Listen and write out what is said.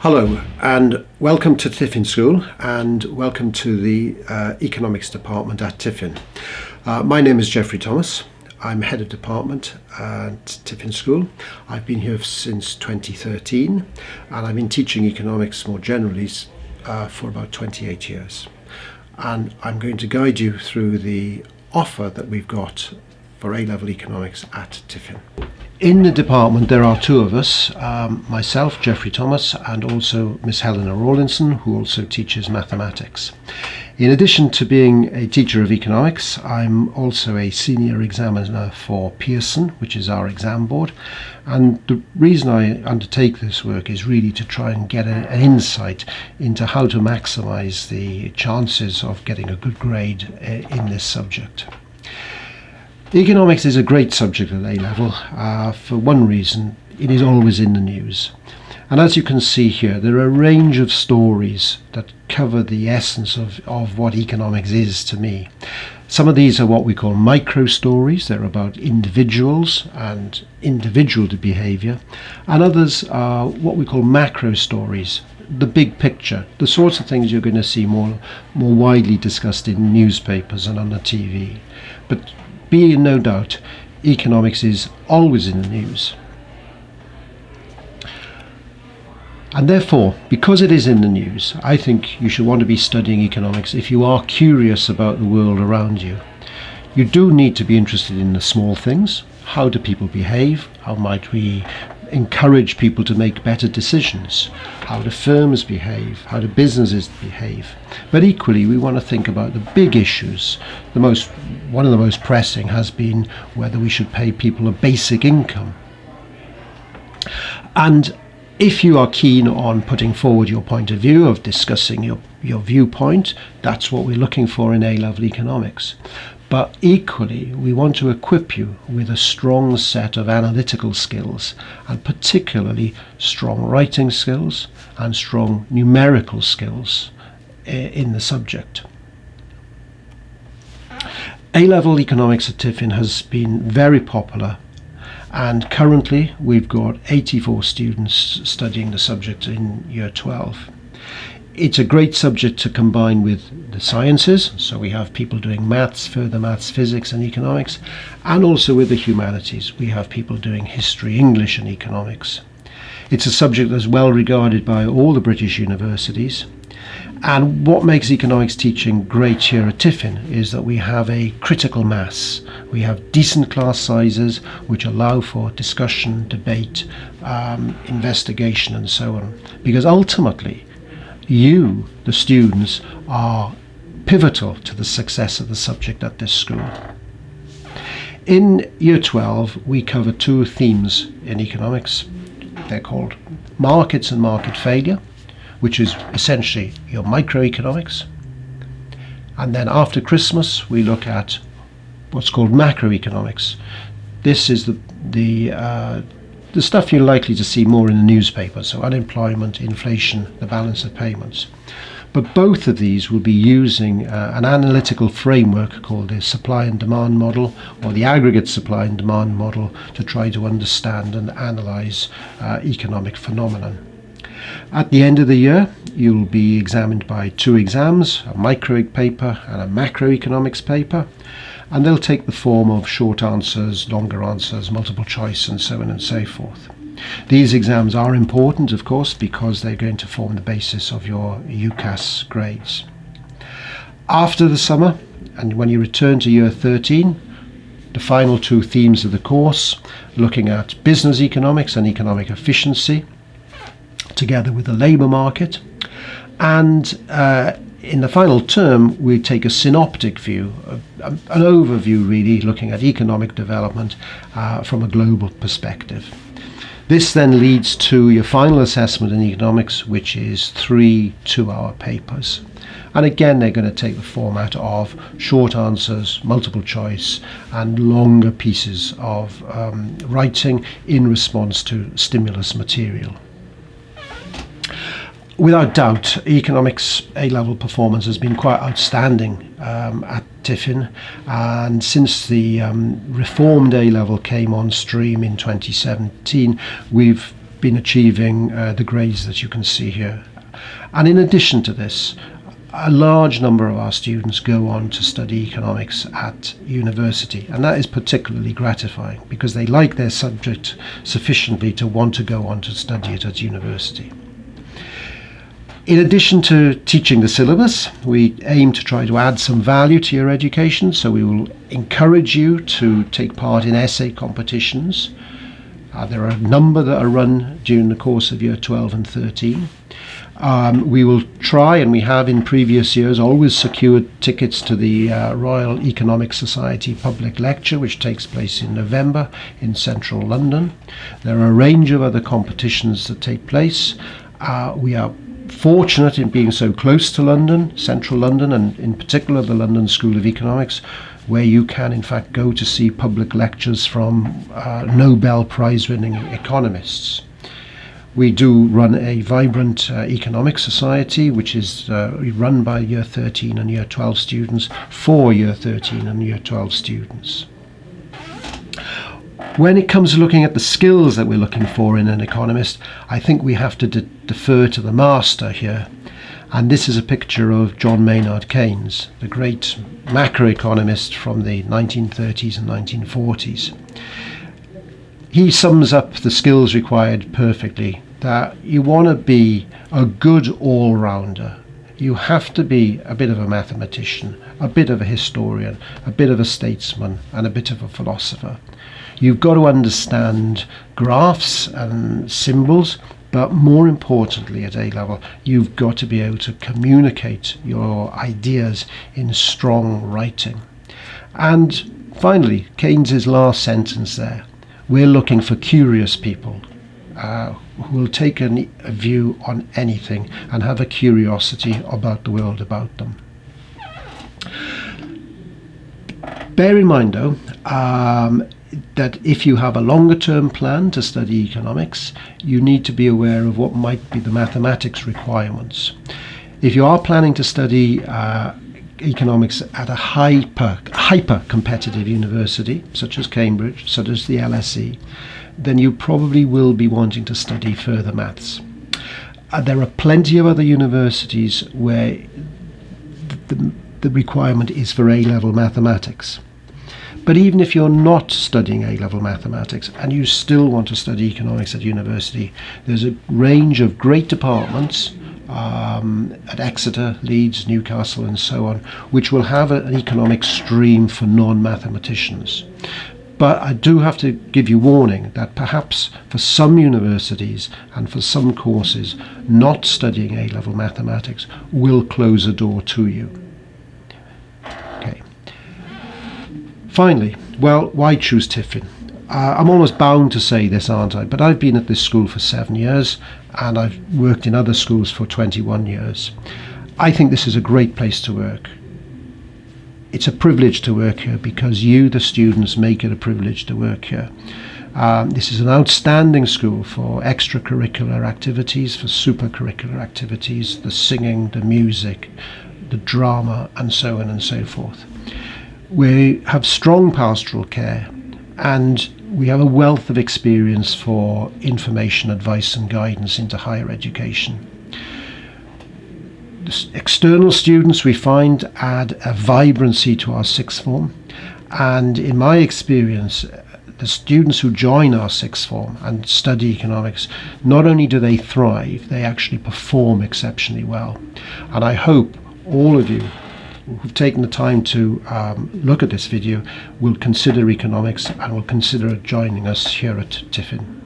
Hello and welcome to Tiffin School and welcome to the Economics Department at Tiffin. My name is Geoffrey Thomas. I'm Head of Department at Tiffin School. I've been here since 2013 and I've been teaching economics more generally for about 28 years. And I'm going to guide you through the offer that we've got for A-level economics at Tiffin. In the department there are two of us, myself, Geoffrey Thomas, and also Miss Helena Rawlinson, who also teaches mathematics. In addition to being a teacher of economics, I'm also a senior examiner for Pearson, which is our exam board. And the reason I undertake this work is really to try and get an insight into how to maximize the chances of getting a good grade in this subject. Economics is a great subject at A-level for one reason: it is always in the news. And as you can see here, there are a range of stories that cover the essence of what economics is to me. Some of these are what we call micro stories. They're about individuals and individual behavior. And others are what we call macro stories, the big picture, the sorts of things you're going to see more widely discussed in newspapers and on the TV. But be in no doubt, economics is always in the news. And therefore, because it is in the news, I think you should want to be studying economics if you are curious about the world around you. You do need to be interested in the small things. How do people behave? How might we encourage people to make better decisions? How do firms behave? How do businesses behave? But equally, we want to think about the big issues. One of the most pressing has been whether we should pay people a basic income. And if you are keen on putting forward your point of view, of discussing your viewpoint, that's what we're looking for in A-level economics. But equally, we want to equip you with a strong set of analytical skills, and particularly strong writing skills and strong numerical skills in the subject. A-level economics at Tiffin has been very popular, and currently we've got 84 students studying the subject in year 12. It's a great subject to combine with the sciences, so we have people doing maths, further maths, physics and economics, and also with the humanities. We have people doing history, English and economics. It's a subject that's well regarded by all the British universities. And what makes economics teaching great here at Tiffin is that we have a critical mass. We have decent class sizes which allow for discussion, debate, investigation and so on. Because ultimately, you, the students, are pivotal to the success of the subject at this school. In year 12, we cover two themes in economics. They're called markets and market failure, which is essentially your microeconomics. And then after Christmas, we look at what's called macroeconomics. This is the stuff you're likely to see more in the newspaper, so unemployment, inflation, the balance of payments. But both of these will be using an analytical framework called the supply and demand model, or the aggregate supply and demand model, to try to understand and analyze economic phenomenon. At the end of the year, you'll be examined by two exams, a micro paper and a macroeconomics paper, and they'll take the form of short answers, longer answers, multiple choice and so on and so forth. These exams are important, of course, because they're going to form the basis of your UCAS grades. After the summer, and when you return to year 13, the final two themes of the course, looking at business economics and economic efficiency, together with the labour market, and in the final term we take a synoptic view, an overview really, looking at economic development from a global perspective. This then leads to your final assessment in economics, which is 3 2-hour papers. And again, they're going to take the format of short answers, multiple choice, and longer pieces of writing in response to stimulus material. Without doubt, economics A-level performance has been quite outstanding at Tiffin, and since the reformed A-level came on stream in 2017, we've been achieving the grades that you can see here. And in addition to this, a large number of our students go on to study economics at university, and that is particularly gratifying because they like their subject sufficiently to want to go on to study it at university. In addition to teaching the syllabus, we aim to try to add some value to your education, so we will encourage you to take part in essay competitions. There are a number that are run during the course of year 12 and 13. We will try, and we have in previous years, always secured tickets to the Royal Economic Society public lecture, which takes place in November in central London. There are a range of other competitions that take place. We are fortunate in being so close to London, central London, and in particular the London School of Economics, where you can in fact go to see public lectures from Nobel Prize winning economists. We do run a vibrant economic society, which is run by year 13 and year 12 students for year 13 and year 12 students. When it comes to looking at the skills that we're looking for in an economist, I think we have to defer to the master here. And this is a picture of John Maynard Keynes, the great macroeconomist from the 1930s and 1940s. He sums up the skills required perfectly, that you want to be a good all-rounder. You have to be a bit of a mathematician, a bit of a historian, a bit of a statesman, and a bit of a philosopher. You've got to understand graphs and symbols, but more importantly at A-level, you've got to be able to communicate your ideas in strong writing. And finally, Keynes's last sentence there, we're looking for curious people who will take a view on anything and have a curiosity about the world about them. Bear in mind though, that if you have a longer term plan to study economics, you need to be aware of what might be the mathematics requirements. If you are planning to study economics at a hyper competitive university, such as Cambridge, such as the LSE, then you probably will be wanting to study further maths. There are plenty of other universities where the requirement is for A-level mathematics. But even if you're not studying A-level mathematics and you still want to study economics at university, there's a range of great departments at Exeter, Leeds, Newcastle and so on, which will have an economics stream for non-mathematicians. But I do have to give you warning that perhaps for some universities and for some courses, not studying A-level mathematics will close a door to you. Okay. Finally, well, why choose Tiffin? I'm almost bound to say this, aren't I? But I've been at this school for 7 years and I've worked in other schools for 21 years. I think this is a great place to work. It's a privilege to work here because you, the students, make it a privilege to work here. This is an outstanding school for extracurricular activities, for supercurricular activities, the singing, the music, the drama, and so on and so forth. We have strong pastoral care and we have a wealth of experience for information, advice and guidance into higher education. The external students we find add a vibrancy to our sixth form, and in my experience the students who join our sixth form and study economics, not only do they thrive, they actually perform exceptionally well. And I hope all of you who've taken the time to look at this video will consider economics and will consider joining us here at Tiffin.